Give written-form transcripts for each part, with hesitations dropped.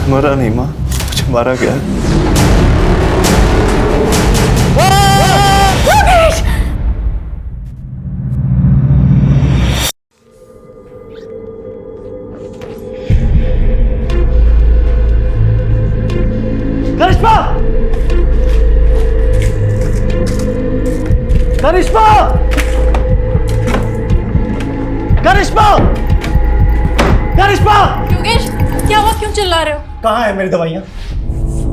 मरा नहीं माँ, मुझे मारा गया। करिश्मा! करिश्मा! करिश्मा! करिश्मा! योगेश, क्या हुआ? क्यों चिल्ला रहे हो? कहाँ है मेरी दवाइयाँ?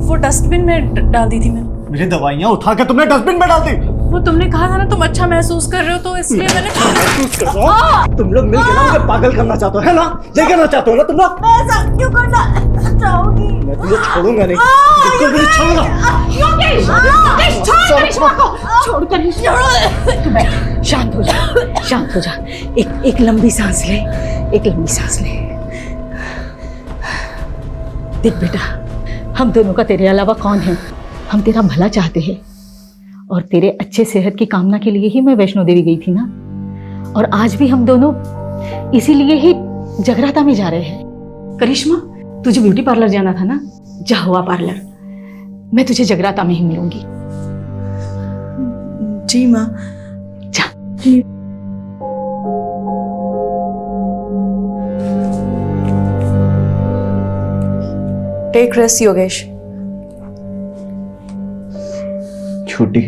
वो डस्टबिन में डाल दी थी मैंने। मेरी दवाइयाँ उठा के तुमने डस्टबिन में डाल दी? वो तुमने कहा था ना तुम अच्छा महसूस कर रहे हो, तो इसलिए मैंने महसूस कर रहा हूँ। तुम लोग मिलकर ना मुझे पागल करना चाहते हो, है ना? ये करना चाहते हो ना तुम लोग? ऐसा क्यों करना चाहोगी? मैं तुझे छोड़ूंगा नहीं, बिल्कुल भी नहीं छोड़ूंगा। योगेश, योगेश, छोड़ करिश्मा को, छोड़ करिश्मा। तू बैठ, शांत हो जा, शांत हो जा। एक लंबी सांस ले, एक लंबी सांस ले। देख बेटा, हम दोनों का तेरे अलावा कौन है? हम तेरा भला चाहते हैं और तेरे अच्छे सेहत की कामना के लिए ही मैं वैष्णो देवी गई थी ना। और आज भी हम दोनों इसीलिए ही जगराता में जा रहे हैं। करिश्मा, तुझे ब्यूटी पार्लर जाना था ना, जा हुआ पार्लर। मैं तुझे जगराता में ही मिलूंगी। जी माँ। जा। Take rest Yogesh. झूठी।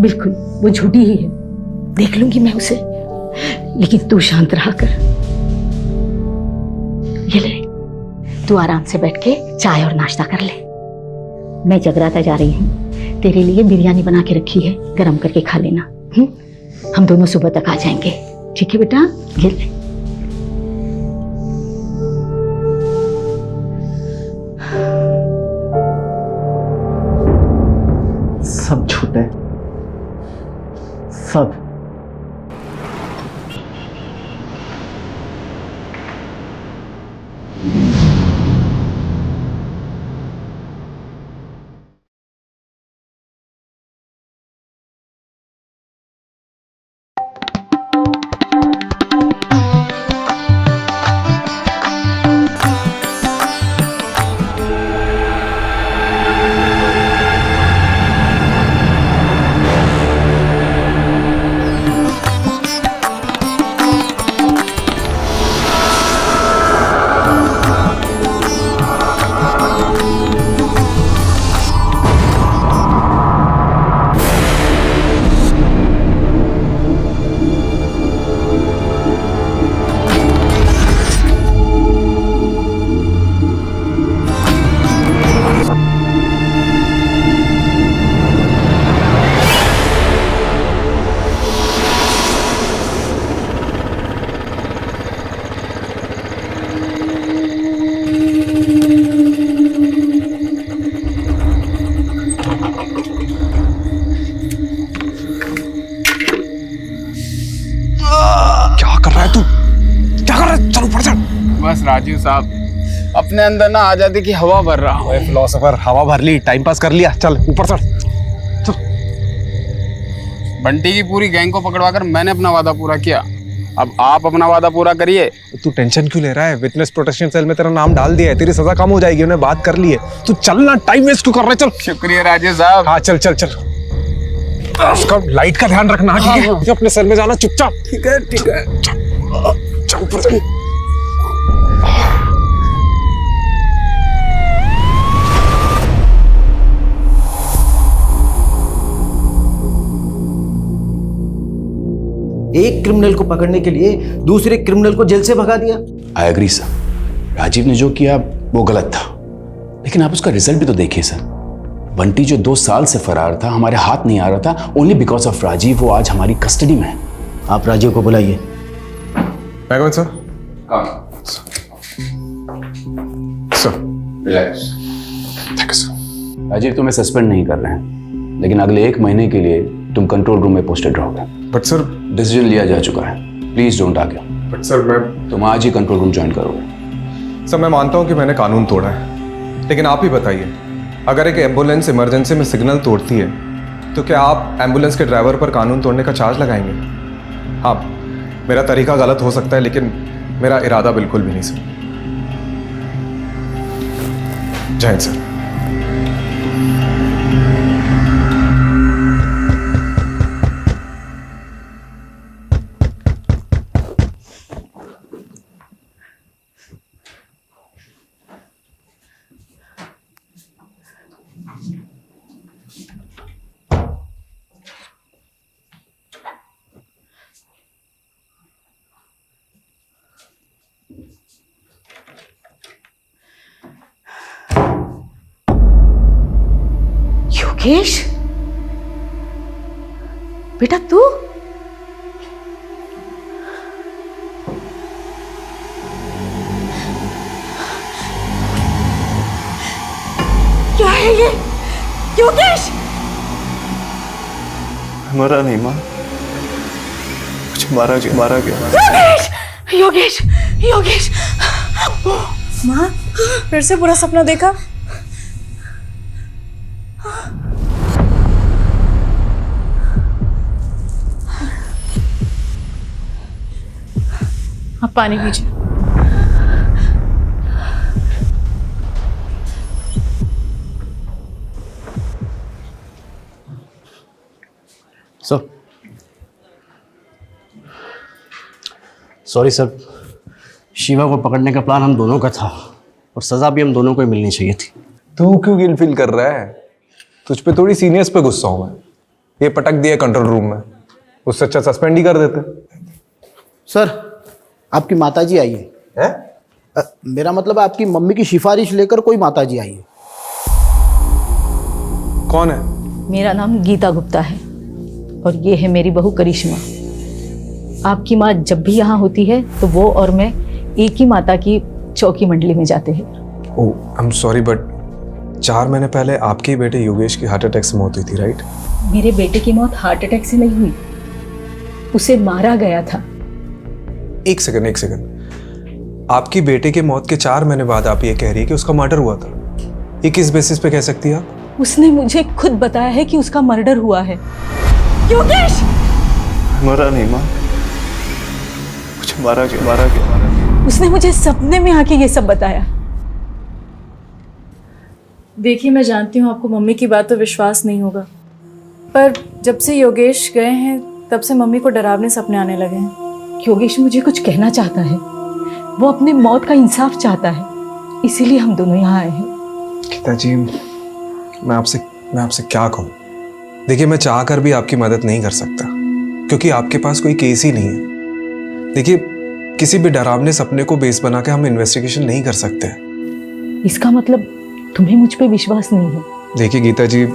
बिल्कुल, वो झूठी ही है, देख लूंगी मैं उसे। लेकिन तू शांत रहा कर। ये ले, तू आराम से बैठ के चाय और नाश्ता कर ले। मैं जगराता जा रही हूँ, तेरे लिए बिरयानी बना के रखी है, गरम करके खा लेना। हम दोनों सुबह तक आ जाएंगे, ठीक है बेटा? ये ले। सब झूठ है, सब। बस राजीव साहब, अपने अंदर ना आजादी की हवा भर रहा हूँ। फिलोसोफर, हवा भर ली, टाइम पास कर लिया, चल ऊपर चढ़। बंटी की पूरी गैंग को पकड़वाकर मैंने अपना वादा पूरा किया, अब आप अपना वादा पूरा करिए। तू टेंशन क्यों ले रहा है? विटनेस प्रोटेक्शन सेल में तेरा नाम डाल दिया है, तेरी सजा कम हो जाएगी, उन्हें बात कर ली है। तू चलना, टाइम वेस्ट क्यों कर रहा है? चल। शुक्रिया राजीव साहब। हाँ चल चल चल। उसका लाइट का ध्यान रखना, ठीक है? अपने सेल में जाना चुपचाप। ठीक है ठीक है। चल ऊपर चल। एक क्रिमिनल को पकड़ने के लिए दूसरे क्रिमिनल को जेल से भगा दिया। आई एग्री सर, राजीव ने जो किया वो गलत था, लेकिन आप उसका रिजल्ट भी तो देखिए सर। बंटी जो 2 साल से फरार था, हमारे हाथ नहीं आ रहा था, ओनली बिकॉज ऑफ राजीव वो आज हमारी कस्टडी में है। आप राजीव को बुलाइए। मैं sir. Sir relax. Thank you sir. Rajiv तुम्हें सस्पेंड नहीं कर रहे हैं, लेकिन अगले 1 महीने के लिए तुम कंट्रोल रूम में पोस्टेड रहोगे। बट सर, डिसीजन लिया जा चुका है, please don't argue. But sir मैं तुम आज ही कंट्रोल रूम ज्वाइन करोगे। सर मैं मानता हूँ कि मैंने कानून तोड़ा है, लेकिन आप ही बताइए, अगर एक एम्बुलेंस इमरजेंसी में सिग्नल तोड़ती है तो क्या आप एम्बुलेंस के ड्राइवर पर कानून तोड़ने का चार्ज लगाएंगे? हाँ, मेरा तरीका गलत हो सकता है, लेकिन मेरा इरादा बिल्कुल भी नहीं सर। जय हिंद सर। योगेश, बेटा तू? क्या है ये? योगेश! मरा नहीं माँ, मुझे मारा गया। योगेश! योगेश! योगेश! माँ, फिर से बुरा सपना देखा? आप पानी पीजिए। सॉरी सर, शिवा को पकड़ने का प्लान हम दोनों का था और सजा भी हम दोनों को ही मिलनी चाहिए थी। तू क्यों गिल्ट फील कर रहा है? तुझ पे थोड़ी सीनियर्स पे गुस्सा हूं मैं। ये पटक दिया कंट्रोल रूम में, उससे अच्छा सस्पेंड ही कर देते। सर, आपकी माताजी आई है। मेरा मतलब आपकी मम्मी की सिफारिश लेकर कोई माताजी आई है। कौन है? मेरा नाम गीता गुप्ता है और ये है मेरी बहू करिश्मा। आपकी माँ जब भी यहाँ होती है तो वो और मैं एक ही माता की चौकी मंडली में जाते हैं। ओह, आई एम सॉरी बट 4 महीने पहले आपके ही बेटे योगेश की हार्ट अटैक से मौत हुई थी, राइट? मेरे बेटे की मौत हार्ट अटैक से नहीं हुई, उसे मारा गया था। एक सेकंड। आपकी बेटे के मौत के 4 महीने बाद आप ये कह रही है कि उसका मर्डर हुआ था। ये किस बेसिस पे कह सकती है आप? उसने मुझे खुद बताया है कि उसका मर्डर हुआ है। योगेश! मरा नहीं माँ, मुझे मारा गया। उसने मुझे सपने में आके ये सब बताया। देखिए, मैं जानती हूँ आपको मम्मी की बात तो विश्वास नहीं होगा, पर जब से योगेश गए हैं तब से मम्मी को डरावने सपने आने लगे हैं। योगेश मुझे कुछ कहना चाहता है, वो अपने मौत का इंसाफ चाहता है, इसीलिए हम दोनों यहाँ आए हैं। गीता जी, मैं आपसे क्या कहूँ? देखिए, मैं चाह कर भी आपकी मदद नहीं कर सकता क्योंकि आपके पास कोई केस ही नहीं है। देखिए, किसी भी डरावने सपने को बेस बना के हम इन्वेस्टिगेशन नहीं कर सकते। इसका मतलब तुम्हें मुझ पे विश्वास नहीं है? देखिए गीता जी, आई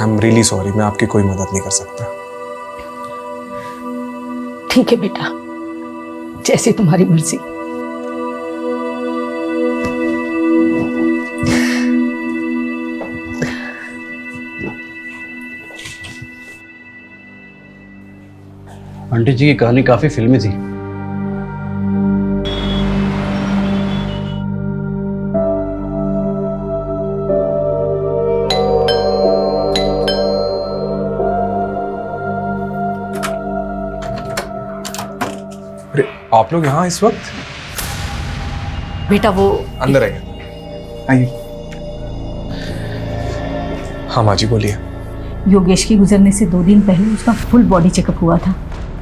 एम रियली सॉरी, मैं आपकी कोई मदद नहीं कर सकता। ठीक है बेटा, जैसी तुम्हारी मर्जी। आंटी जी की कहानी काफी फिल्मी थी। अरे आप लोग यहाँ इस वक्त? बेटा वो अंदर आइए। हाँ माँ जी बोलिए। योगेश के गुजरने से 2 दिन पहले उसका फुल बॉडी चेकअप हुआ था।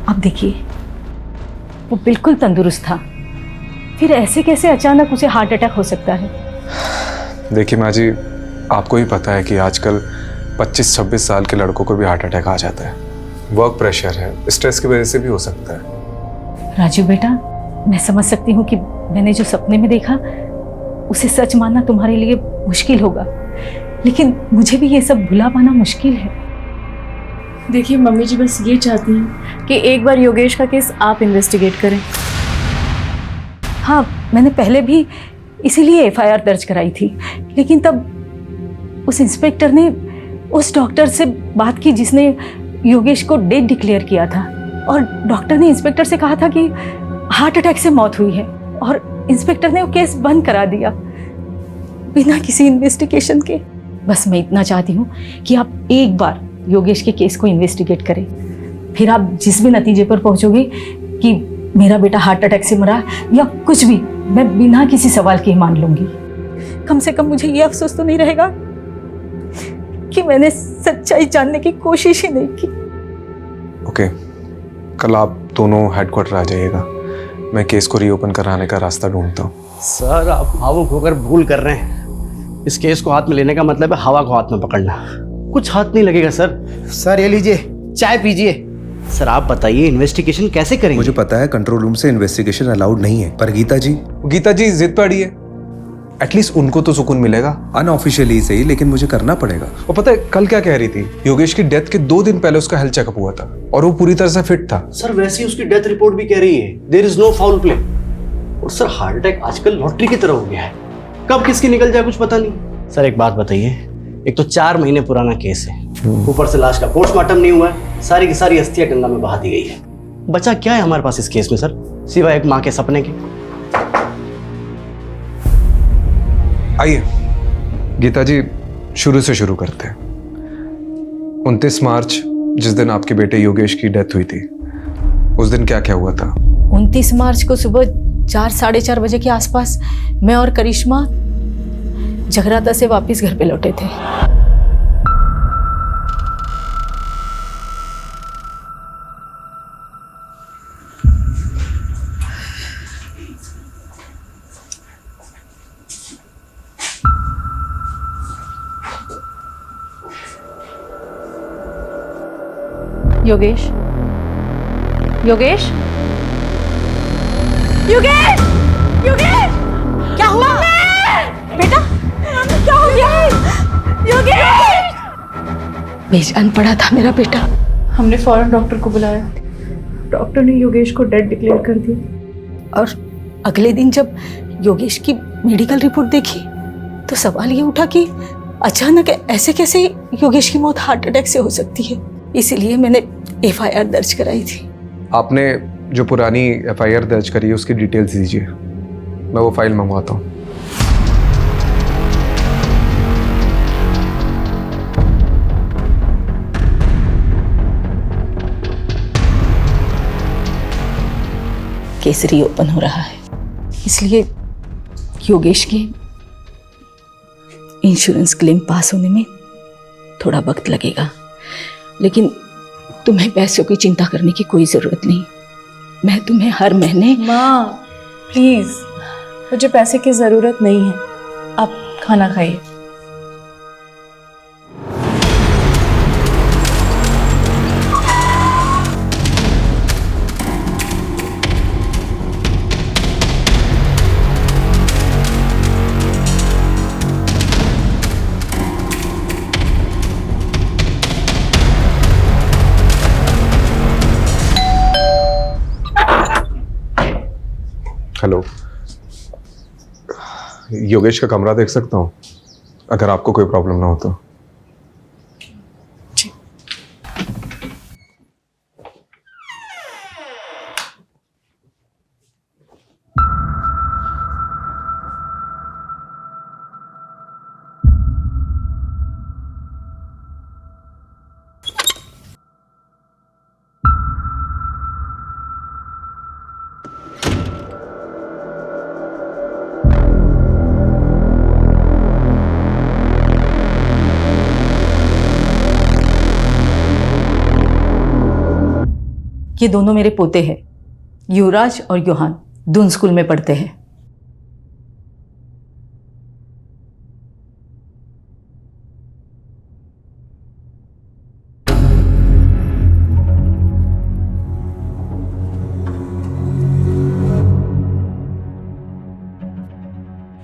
अब देखिए, वो बिल्कुल तंदुरुस्त था, फिर ऐसे कैसे अचानक उसे हार्ट अटैक हो सकता है? देखिए माँ जी, आपको ही पता है कि आजकल 25-26 साल के लड़कों को भी हार्ट अटैक आ जाता है। वर्क प्रेशर है, स्ट्रेस की वजह से भी हो सकता है। राजू बेटा, मैं समझ सकती हूँ कि मैंने जो सपने में देखा उसे सच मानना तुम्हारे लिए मुश्किल होगा, लेकिन मुझे भी ये सब भुला पाना मुश्किल है। देखिए, मम्मी जी बस ये चाहती हैं कि एक बार योगेश का केस आप इन्वेस्टिगेट करें। हाँ, मैंने पहले भी इसीलिए FIR दर्ज कराई थी, लेकिन तब उस इंस्पेक्टर ने उस डॉक्टर से बात की जिसने योगेश को डेड डिक्लेयर किया था, और डॉक्टर ने इंस्पेक्टर से कहा था कि हार्ट अटैक से मौत हुई है, और इंस्पेक्टर ने वो केस बंद करा दिया बिना किसी इन्वेस्टिगेशन के। बस मैं इतना चाहती हूँ कि आप एक बार योगेश के केस को इन्वेस्टिगेट करें, फिर आप जिस भी नतीजे पर पहुंचोगे कि मेरा बेटा हार्ट अटैक से मरा या कुछ भी, मैं बिना किसी सवाल के मान लूंगी। कम से कम मुझे ये अफसोस तो नहीं रहेगा कि मैंने सच्चाई जानने की कोशिश ही नहीं की। ओके, कल आप दोनों हेडक्वार्टर आ जाइएगा। मैं केस को रीओपन कराने का रास्ता ढूंढता हूँ। सर आप भावुक होकर भूल कर रहे हैं। इस केस को हाथ में लेने का मतलब है हवा को हाथ में पकड़ना। कुछ हाथ नहीं लगेगा सर। सर ये लीजिए, चाय पीजिए। सर आप बताइए इन्वेस्टिगेशन कैसे करेंगे? मुझे पता है कंट्रोल रूम से इन्वेस्टिगेशन अलाउड नहीं है, पर गीता जी जिद पे अड़ी है। एटलीस्ट उनको तो सुकून मिलेगा, अनऑफिशियली सही, लेकिन मुझे करना पड़ेगा। और पता है कल क्या कह रही थी? योगेश की डेथ के 2 दिन पहले उसका हेल्थ चेकअप हुआ था और वो पूरी तरह से फिट था। सर वैसे ही उसकी डेथ रिपोर्ट भी कह रही है there is no foul play. और सर हार्ट अटैक आजकल लॉटरी की तरह हो गया है, कब किसकी निकल जाए कुछ पता नहीं। सर एक बात बताइए, एक तो 4 महीने पुराना केस है, ऊपर से लाश का पोस्टमार्टम नहीं हुआ है, सारी की सारी अस्थियां गंगा में बहा दी गई है। बचा क्या है हमारे पास इस केस में सर, सिवाय एक माँ के सपने के? आइए गीता जी, शुरू से शुरू करते हैं। 29 मार्च जिस दिन आपके बेटे योगेश की डेथ हुई थी, उस दिन क्या क्या हुआ था? 29 मार्च को सुबह 4 साढ़े 4 बजे के आसपास मैं और करिश्मा जगराता से वापस घर पे लौटे थे। योगेश, योगेश, योगेश, योगेश, क्या हुआ बेटा? क्या हो गया? योगेश! बेजान पड़ा था मेरा बेटा। हमने फौरन डॉक्टर को बुलाया। डॉक्टर ने योगेश को डेड डिक्लेयर कर दिया। और अगले दिन जब योगेश की मेडिकल रिपोर्ट देखी तो सवाल ये उठा कि अचानक ऐसे कैसे योगेश की मौत हार्ट अटैक से हो सकती है। इसीलिए मैंने FIR दर्ज कराई थी। आपने जो पुरानी FIR दर्ज करी है उसकी डिटेल्स दीजिए, मैं वो फाइल मंगवाता हूँ। केस रीओपन हो रहा है, इसलिए योगेश के इंश्योरेंस क्लेम पास होने में थोड़ा वक्त लगेगा, लेकिन तुम्हें पैसों की चिंता करने की कोई जरूरत नहीं। मैं तुम्हें हर महीने। माँ प्लीज, मुझे पैसे की जरूरत नहीं है, आप खाना खाइए। हेलो, योगेश का कमरा देख सकता हूँ अगर आपको कोई प्रॉब्लम ना हो तो? ये दोनों मेरे पोते हैं, युवराज और योहान, दून स्कूल में पढ़ते हैं।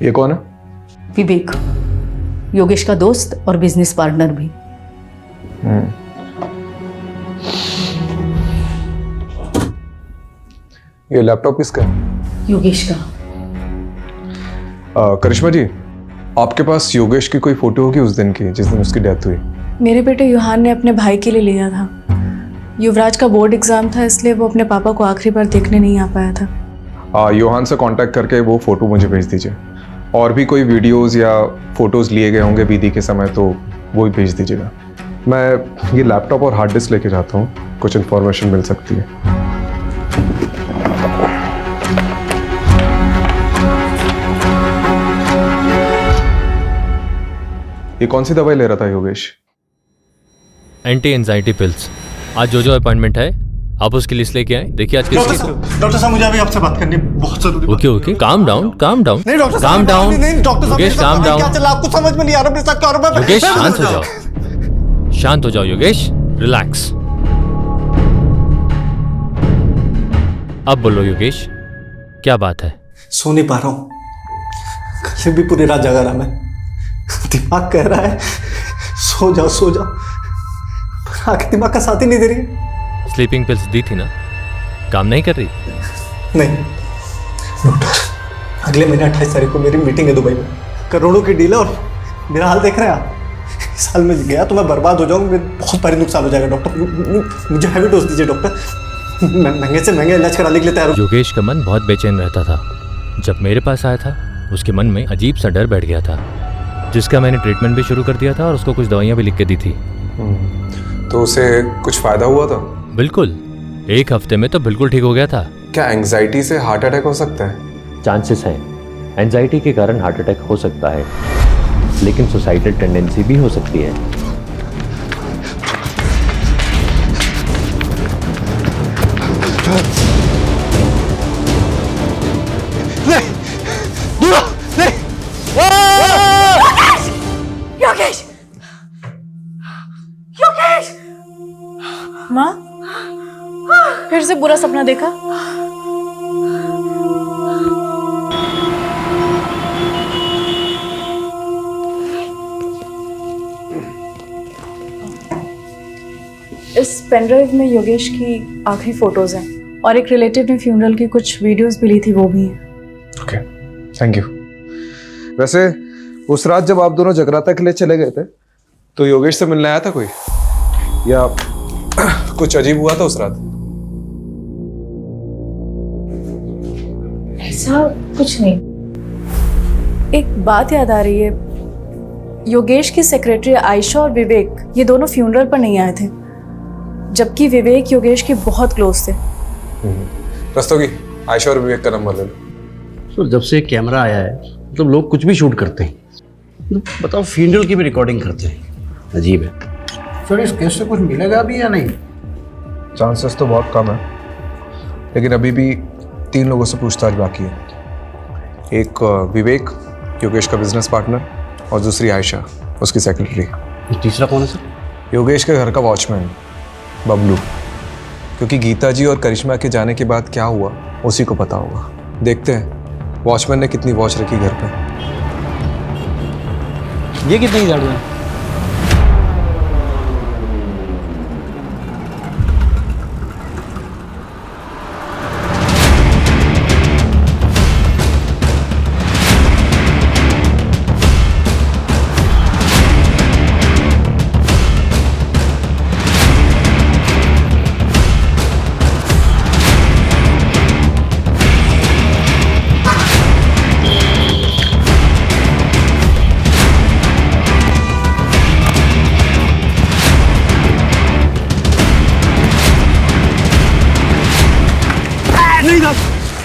ये कौन है? विवेक, योगेश का दोस्त और बिजनेस पार्टनर भी। ये लैपटॉप किसका है? योगेश का। करिश्मा जी, आपके पास योगेश की कोई फोटो होगी उस दिन की जिस दिन उसकी डेथ हुई? मेरे बेटे युहान ने अपने भाई के लिए लिया था। युवराज का बोर्ड एग्जाम था, इसलिए वो अपने पापा को आखिरी बार देखने नहीं आ पाया था। योहान से कांटेक्ट करके वो फोटो मुझे भेज दीजिए। और भी कोई वीडियोस या फोटोज लिए गए होंगे विधि के समय तो वो भी भेज दीजिएगा। मैं ये लैपटॉप और हार्ड डिस्क लेके जाता हूँ, कुछ इन्फॉर्मेशन मिल सकती है। ये कौन सी दवाई ले रहा था योगेश? Anti anxiety pills. आज जो अपॉइंटमेंट है आप उसकी लिस्ट लेके आए। देखिए आज डॉक्टर साहब मुझे अभी आपसे बात करनी बहुत जरूरी। ओके ओके, काम डाउन नहीं डॉक्टर साहब, काम डाउन। नहीं डॉक्टर साहब, योगेश काम डाउन। क्या चल रहा है आपको समझ में नहीं आ रहा मेरे साथ क्या हो रहा है? योगेश शांत हो जाओ, शांत हो जाओ योगेश, रिलैक्स। अब बोलो योगेश, क्या बात है? सो नहीं पा रहा हूँ, कल भी पूरी रात जगा रहा मैं। दिमाग कह रहा है सो जाओ सो जाओ, पर आखिर दिमाग का साथ ही नहीं दे रही है। स्लीपिंग पिल्स दी थी ना, काम नहीं कर रही? नहीं डॉक्टर, अगले महीने 28 तारीख को मेरी मीटिंग है दुबई में, करोड़ों की डील है और मेरा हाल देख रहे हैं आप। इस साल में गया तो मैं बर्बाद हो जाऊंगा, बहुत भारी नुकसान हो जाएगा डॉक्टर। मुझे हैवी डोज दीजिए डॉक्टर, महंगे से महंगे इलाज कराने के लिए तैयार हूं। योगेश का मन बहुत बेचैन रहता था। जब मेरे पास आया था उसके मन में अजीब सा डर बैठ गया था, जिसका मैंने ट्रीटमेंट भी शुरू कर दिया था और उसको कुछ दवाइयाँ भी लिख के दी थी। तो उसे कुछ फायदा हुआ था? बिल्कुल, 1 हफ्ते में तो बिल्कुल ठीक हो गया था। क्या एंजाइटी से हार्ट अटैक हो सकता है? चांसेस हैं, एंजाइटी के कारण हार्ट अटैक हो सकता है, लेकिन सुसाइडल टेंडेंसी भी हो सकती है। योगेश! योगेश! माँ, फिर से बुरा सपना देखा? इस पेनड्राइव में योगेश की आखिरी फोटोज हैं और एक रिलेटिव ने फ्यूनरल की कुछ वीडियोस भी ली थी, वो भी हैं। Okay, thank you. वैसे उस रात जब आप दोनों जगराता के लिए चले गए थे तो योगेश से मिलने आया था कोई, या कुछ अजीब हुआ था उस रात? ऐसा कुछ नहीं। एक बात याद आ रही है, योगेश की सेक्रेटरी आयशा और विवेक ये दोनों फ्यूनरल पर नहीं आए थे, जबकि विवेक योगेश के बहुत क्लोज थे। रस्तोगी, आयशा और विवेक का नंबर ले लो। सर जब से कैमरा आया है मतलब लोग कुछ भी शूट करते हैं, बताओ फ्यूनरल की भी रिकॉर्डिंग करते हैं, अजीब है। सर इस केस से कुछ मिलेगा भी या नहीं? चांसेस तो बहुत कम है, लेकिन अभी भी 3 लोगों से पूछताछ बाकी है। एक विवेक, योगेश का बिजनेस पार्टनर, और दूसरी आयशा, उसकी सेक्रेटरी। तीसरा कौन है सर? योगेश के घर का वॉचमैन बबलू, क्योंकि गीता जी और करिश्मा के जाने के बाद क्या हुआ उसी को पता होगा। देखते हैं वॉचमैन ने कितनी वॉच रखी घर पे। ये कितनी गाड़ियाँ?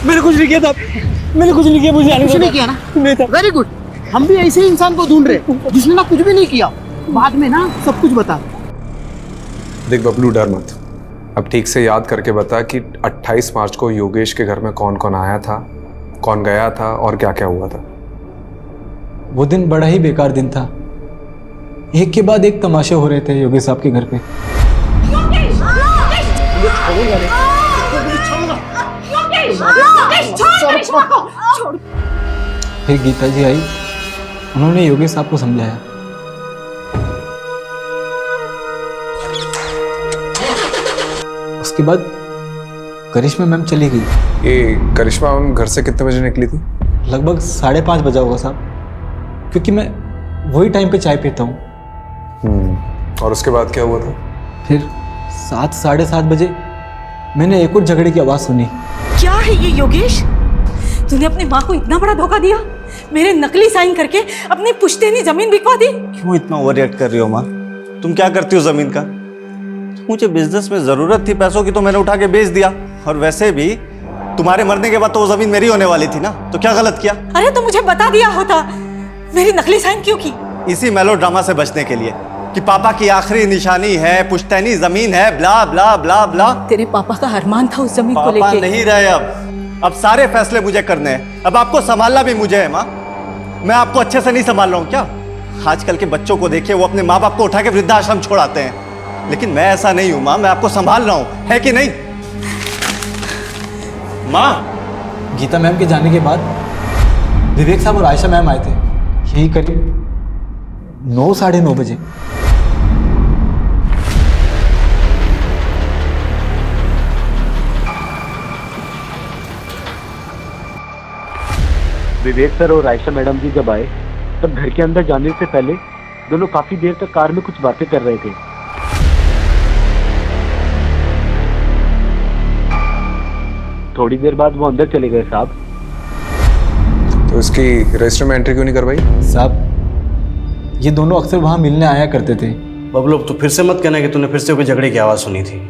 मैंने कुछ नहीं किया था, मैंने कुछ नहीं किया, मुझे कुछ नहीं किया ना? नहीं था। वेरी गुड, हम भी ऐसे ही इंसान को ढूंढ रहे जिसने ना कुछ भी नहीं किया, बाद में ना सब कुछ बता। देख बबलू, डर मत, अब ठीक से याद करके बता कि 28 मार्च को योगेश के घर में कौन कौन आया था, कौन गया था और क्या क्या हुआ था। वो दिन बड़ा ही बेकार दिन था, एक के बाद एक तमाशे हो रहे थे योगेश साहब के घर पे। फिर गीता जी आई, उन्होंने योगेश साहब को समझाया। उसके बाद करिश्मा मैम चली गई। ये करिश्मा मैम घर से कितने बजे निकली थी? लगभग 5:30 बजा होगा साहब, क्योंकि मैं वही टाइम पे चाय पीता हूँ। और उसके बाद क्या हुआ था? फिर 7 साढ़े 7 बजे मैंने एक और झगड़े की आवाज़ सुनी। क्या है ये योगेश, तूने अपनी माँ को इतना बड़ा धोखा दिया, मेरे नकली साइन करके अपनी पुश्तैनी जमीन बिकवा दी। क्यों इतना ओवर रिएक्ट कर रही हो माँ? तुम क्या करती हो जमीन का? मुझे बिजनेस में जरूरत थी पैसों की तो मैंने उठा के बेच दिया, और वैसे भी तुम्हारे मरने के बाद तो वो जमीन मेरी होने वाली थी ना, तो क्या गलत किया? अरे तो मुझे बता दिया होता, मेरी नकली साइन क्यों की? इसी मेलोड्रामा से बचने के लिए कि पापा की आखिरी निशानी है, पुश्तैनी जमीन है, ब्ला ब्ला ब्ला ब्ला। तेरे पापा का अरमान था उस जमीन को पापा लेके। नहीं रहे अब सारे फैसले मुझे करने हैं। अब आपको संभालना भी मुझे है माँ। मैं आपको अच्छे से नहीं संभाल रहा हूँ क्या? आजकल के बच्चों को देखिए, वो अपने माँ बाप को उठा के वृद्धाश्रम छोड़ाते हैं, लेकिन मैं ऐसा नहीं हूँ माँ। मैं आपको संभाल रहा हूँ, है कि नहीं माँ? गीता मैम के जाने के बाद विवेक साहब और आयशा मैम आए थे, यही करीब 9 साढ़े 9 बजे। विवेक सर और आयशा मैडम जी जब आए तब घर के अंदर जाने से पहले दोनों काफी देर तक कार में कुछ बातें कर रहे थे। थोड़ी देर बाद वो अंदर चले गए साहब। तो इसकी रजिस्टर में एंट्री क्यों नहीं करवाई? साहब ये दोनों अक्सर वहाँ मिलने आया करते थे। बबलू अब तो फिर से मत कहना कि तूने फिर से कोई झगड़े की आवाज़ सुनी थी।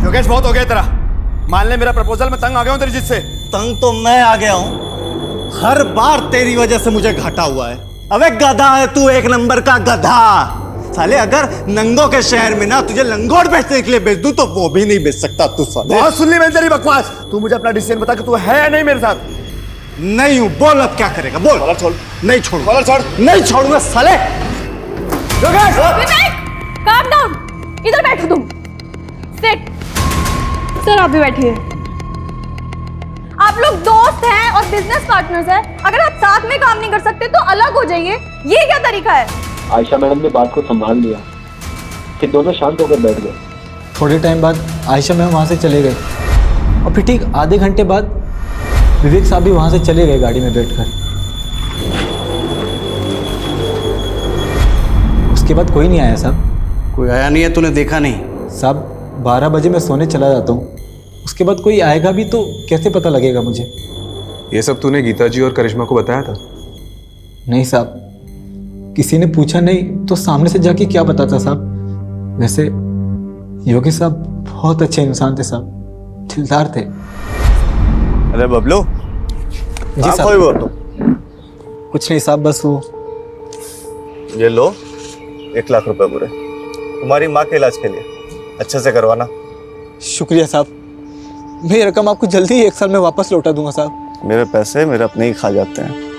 योगेश बहुत हो गया तेरा। मान ले मेरा प्रपोजल में तंग आ गया हूं तेरी जिद से। तंग तो मैं आ गया हूं, हर बार तेरी वजह से मुझे घाटा हुआ है। अबे गधा है तू, एक नंबर का गधा। साले अगर नंगों के शहर में ना तुझे लंगोट बेचने के लिए बेच दूं तो वो भी नहीं बेच सकता तू। साले बहुत सुन ली मैंने तेरी बकवास। तू मुझे अपना डिसीजन बता कि तू है या नहीं मेरे साथ। नहीं हूं, बोल अब क्या करेगा बोल। कॉलर छोड़। नहीं छोड़, कॉलर छोड़। नहीं छोड़ूंगा साले। योगेश काम डाउन, इधर बैठो तुम। सिट। सर आप भी बैठिए। आप लोग दोस्त हैं और बिजनेस पार्टनर्स हैं। अगर आप साथ में काम नहीं कर सकते तो अलग हो जाइए। ये क्या तरीका है? आयशा मैडम ने बात को संभाल लिया, फिर दोनों शांत होकर बैठ गए। थोड़े टाइम बाद आयशा मैम वहाँ से चले गए और फिर ठीक आधे घंटे बाद विवेक साहब भी वहाँ से चले गए गाड़ी में बैठकर। उसके बाद कोई नहीं आया साहब। कोई आया नहीं है? तूने देखा नहीं? साहब 12 बजे मैं सोने चला जाता हूँ, उसके बाद कोई आएगा भी तो कैसे पता लगेगा मुझे? ये सब तूने गीता जी और करिश्मा को बताया था? नहीं साहब, किसी ने पूछा नहीं तो सामने से जाके क्या बताता साहब। वैसे योगेश साहब बहुत अच्छे इंसान थे साहब, दिलदार थे। अरे बबलू जी साहब। कोई वो तो कुछ नहीं साहब, बस वो। ये लो 1 लाख रुपए पूरे तुम्हारी माँ के इलाज के लिए, अच्छे से करवाना। शुक्रिया साहब, मैं ये रकम आपको जल्दी ही 1 साल में वापस लौटा दूंगा साहब। मेरे पैसे मेरे अपने ही खा जाते हैं।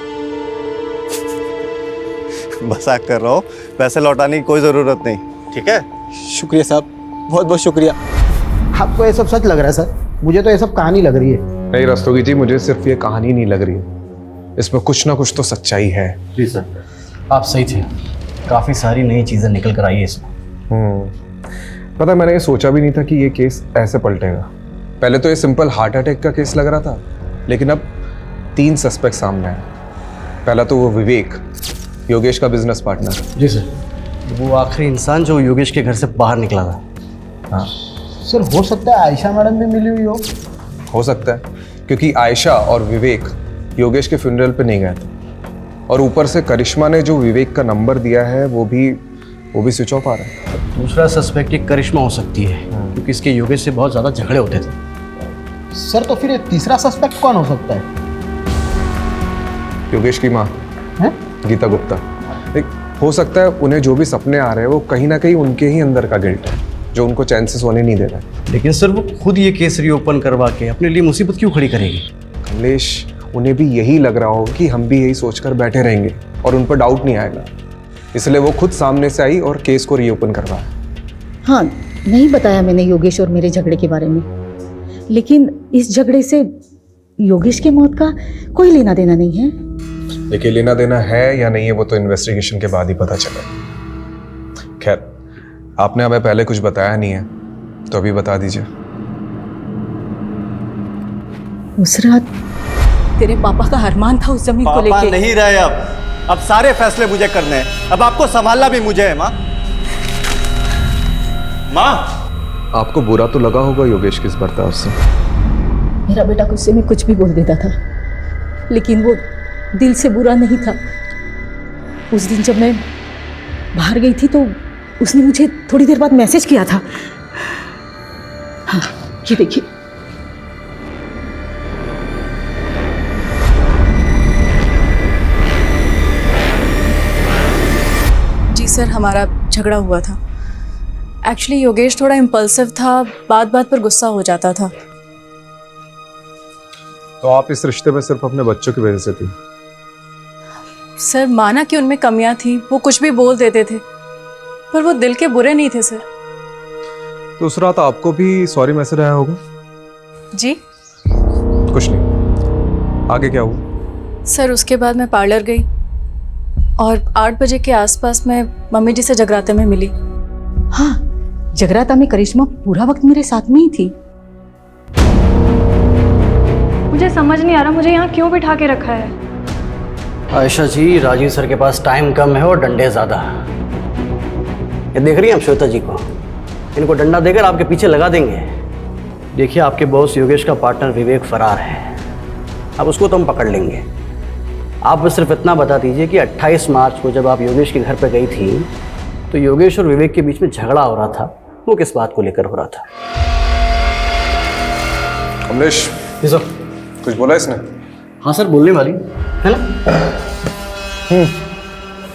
मजाक कर रहा हूँ, पैसे लौटाने की कोई जरूरत नहीं, ठीक है? शुक्रिया साहब, बहुत बहुत शुक्रिया। आपको ये सब सच लग रहा है सर? मुझे तो ये सब कहानी लग रही है। नहीं रस्तोगी जी, मुझे सिर्फ ये कहानी नहीं लग रही है, इसमें कुछ ना कुछ तो सच्चाई है। जी सर, आप सही थे। काफ़ी सारी नई चीज़ें निकल कर आई है इसमें। पता है, मैंने ये सोचा भी नहीं था कि ये केस ऐसे पलटेगा। पहले तो ये सिंपल हार्ट अटैक का केस लग रहा था, लेकिन अब 3 सस्पेक्ट सामने आए। पहला तो वो विवेक, योगेश का बिजनेस पार्टनर। जी सर, वो आखिरी इंसान जो योगेश के घर से बाहर निकला था। हाँ सर हो सकता है आयशा मैडम भी मिली हुई हो सकता है, क्योंकि आयशा और विवेक योगेश के फ्यूनरल पे नहीं गए थे, और ऊपर से करिश्मा ने जो विवेक का नंबर दिया है वो भी स्विच ऑफ आ रहा है। दूसरा सस्पेक्ट एक करिश्मा हो सकती है, क्योंकि इसके योगेश से बहुत ज़्यादा झगड़े होते थे। सर तो फिर तीसरा सस्पेक्ट कौन हो सकता है? योगेश की माँ है? गीता गुप्ता। एक हो सकता है उन्हें जो भी सपने आ रहे हैं वो कहीं ना कहीं उनके ही अंदर का गिल्ट है, जो उनको चैन से सोने नहीं दे रहा है। लेकिन सर वो खुद ये केस रीओपन करवा के अपने लिए मुसीबत क्यों खड़ी करेगी? कमलेश, उन्हें भी यही लग रहा हो कि हम भी यही सोचकर बैठे रहेंगे और उन पर डाउट नहीं आएगा, इसलिए वो खुद सामने से आई और केस को रीओपन करवाया। हाँ, नहीं बताया मैंने योगेश और मेरे झगड़े के बारे में, लेकिन इस झगड़े से योगेश की मौत का कोई लेना देना नहीं है। देखिए, लेना देना है या नहीं है वो तो इन्वेस्टिगेशन के बाद ही पता चले। खैर, आपने हमें पहले कुछ बताया नहीं है तो अभी बता दीजिए। उस रात तेरे पापा का अरमान था उस जमीन को पापा लेके। नहीं रहे अब सारे फैसले मुझे करने हैं। अब आपको संभालना भी मुझे है माँ। माँ, आपको बुरा तो लगा होगा योगेश के इस बर्ताव से। मेरा बेटा गुस्से में कुछ भी बोल देता था, लेकिन वो दिल से बुरा नहीं था। उस दिन जब मैं बाहर गई थी तो उसने मुझे थोड़ी देर बाद मैसेज किया था। हाँ, ये देखिए। सर हमारा झगड़ा हुआ था। एक्चुअली योगेश थोड़ा इम्पल्सिव था, बात बात पर गुस्सा हो जाता था। तो आप इस रिश्ते में सिर्फ अपने बच्चों की वजह से थी? सर माना कि उनमें कमियां थी, वो कुछ भी बोल देते थे, पर वो दिल के बुरे नहीं थे सर। तो उस रात आपको भी सॉरी मैसेज आया होगा? जी कुछ नहीं, आगे क्या हुआ? सर उसके बाद मैं पार्लर गई और 8 बजे के आसपास मैं मम्मी जी से जगराते में मिली। हाँ, जगराता में करिश्मा पूरा वक्त मेरे साथ में ही थी। मुझे समझ नहीं आ रहा मुझे यहाँ क्यों बिठा के रखा है। आयशा जी, राजीव सर के पास टाइम कम है और डंडे ज़्यादा। ये देख रही हैं हम श्वेता जी को, इनको डंडा देकर आपके पीछे लगा देंगे। देखिए आपके बॉस योगेश का पार्टनर विवेक फरार है, अब उसको तो हम पकड़ लेंगे। आप बस सिर्फ इतना बता दीजिए कि 28 मार्च को जब आप योगेश के घर पर गई थी तो योगेश और विवेक के बीच में झगड़ा हो रहा था, वो किस बात को लेकर हो रहा था? कमलेश, जी सर। कुछ बोला इसने? हाँ सर, बोलने वाली है ना।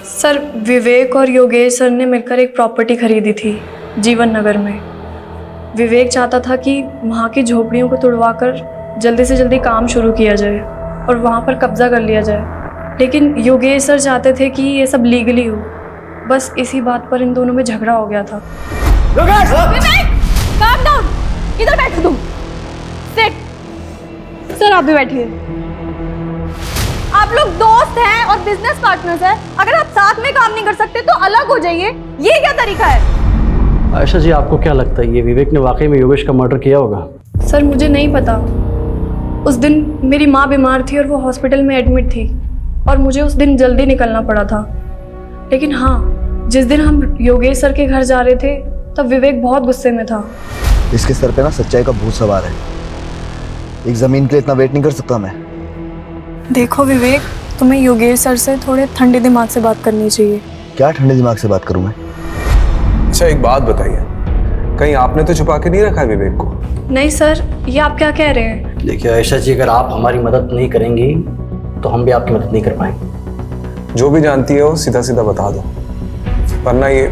सर विवेक और योगेश सर ने मिलकर एक प्रॉपर्टी खरीदी थी जीवन नगर में। विवेक चाहता था कि वहाँ की झोपड़ियों को तुड़वाकर जल्दी से जल्दी काम शुरू किया जाए और वहाँ पर कब्जा कर लिया जाए, लेकिन योगेश सर चाहते थे कि ये सब लीगली हो। बस इसी बात पर इन दोनों में झगड़ा हो गया था। योगेश! विवेक! calm down! इधर बैठो तुम। Sit! सर आप भी बैठिए। आप लोग दोस्त हैं और बिजनेस पार्टनर्स हैं। अगर आप साथ में काम नहीं कर सकते तो अलग हो जाइए। ये क्या तरीका है? आयशा जी, आपको क्या लगता है ये विवेक ने वाकई में योगेश का मर्डर किया होगा? सर मुझे नहीं पता। उस दिन मेरी माँ बीमार थी और वो हॉस्पिटल में एडमिट थी और मुझे उस दिन जल्दी निकलना पड़ा था। लेकिन हाँ, जिस दिन हम योगेश सर के घर जा रहे थे तब विवेक बहुत गुस्से में था। इसके सर पे ना सच्चाई का भूत सवार है। एक जमीन के लिए इतना वेट नहीं कर सकता मैं। देखो विवेक, तुम्हें योगेश सर से थोड़े ठंडे दिमाग से बात करनी चाहिए। क्या ठंडे दिमाग से बात करूं मैं? अच्छा एक बात बताइए, कहीं आपने तो छुपा के नहीं रखा है विवेक को? नहीं सर, ये आप क्या कह रहे हैं? देखिए आयशा जी, अगर आप हमारी मदद नहीं करेंगी तो हम भी आपकी मदद नहीं कर पाएंगे। जो भी जानती है वो सीधा सीधा बता दो, वरना ये।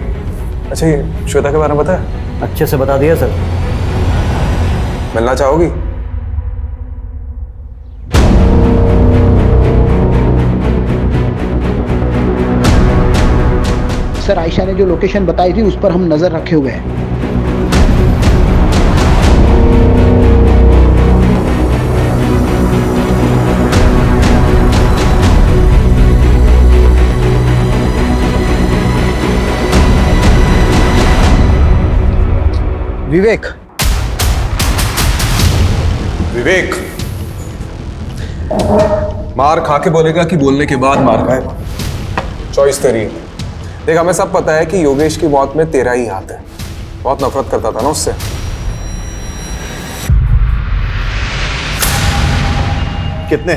अच्छा ये श्वेता के बारे में पता है? अच्छे से बता दिया सर। मिलना चाहोगी? सर आयशा ने जो लोकेशन बताई थी उस पर हम नजर रखे हुए हैं। विवेक, विवेक मार खा के बोलेगा कि बोलने के बाद मार खाएगा? चॉइस तेरी है। देख, हमें सब पता है कि योगेश की मौत में तेरा ही हाथ है। बहुत नफरत करता था ना उससे। कितने?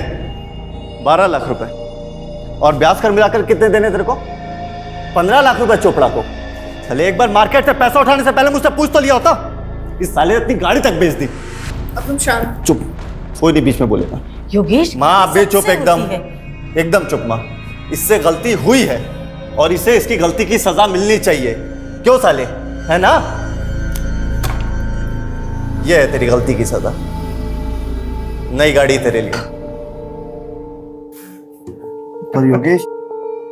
12 लाख रुपए। और ब्याज कर मिलाकर कितने देने तेरे को? 15 लाख रुपए चोपड़ा को। चले एक बार मार्केट से पैसा उठाने से पहले मुझसे पूछ तो लिया होता। इस साले ने अपनी गाड़ी तक बेच दी। अब तुम शांत। चुप, कोई नहीं बीच में बोलेगा। योगेश, माँ आप भी चुप, एकदम चुप माँ। इससे गलती हुई है और इसे इसकी गलती की सजा मिलनी चाहिए। क्यों साले, है ना? यह है तेरी गलती की सजा। नई गाड़ी तेरे लिए। पर योगेश,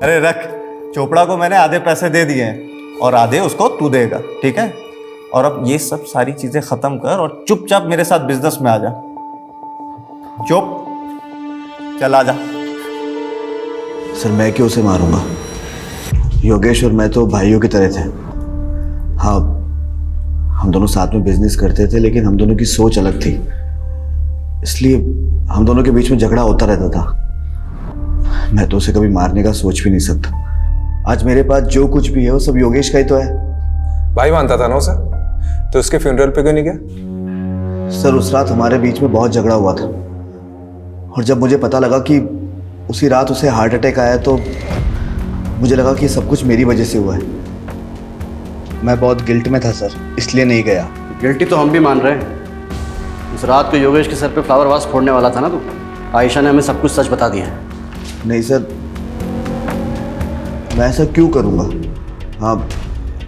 अरे रख, चोपड़ा को मैंने आधे पैसे दे दिए हैं और आधे उसको तू देगा, ठीक है? और अब ये सब सारी चीजें खत्म कर और चुपचाप मेरे साथ बिजनेस में आ जा। चुप, चल आ जा। सर मैं क्यों उसे मारूंगा? योगेश और मैं तो भाइयों की तरह थे। हाँ, हम दोनों साथ में बिजनेस करते थे, लेकिन हम दोनों की सोच अलग थी, इसलिए हम दोनों के बीच में झगड़ा होता रहता था। मैं तो उसे कभी मारने का सोच भी नहीं सकता। आज मेरे पास जो कुछ भी है वो सब योगेश का ही तो है। भाई मानता था ना उसे, तो उसके फ्यूनरल पे क्यों नहीं गया? सर उस रात हमारे बीच में बहुत झगड़ा हुआ था और जब मुझे पता लगा कि उसी रात उसे हार्ट अटैक आया तो मुझे लगा कि सब कुछ मेरी वजह से हुआ है। मैं बहुत गिल्ट में था सर, इसलिए नहीं गया। गिल्टी तो हम भी मान रहे हैं। उस रात को योगेश के सर पे फ्लावर वास फोड़ने वाला था ना तू। आयशा ने हमें सब कुछ सच बता दिया है। नहीं सर, मैं ऐसा क्यों करूँगा? हाँ,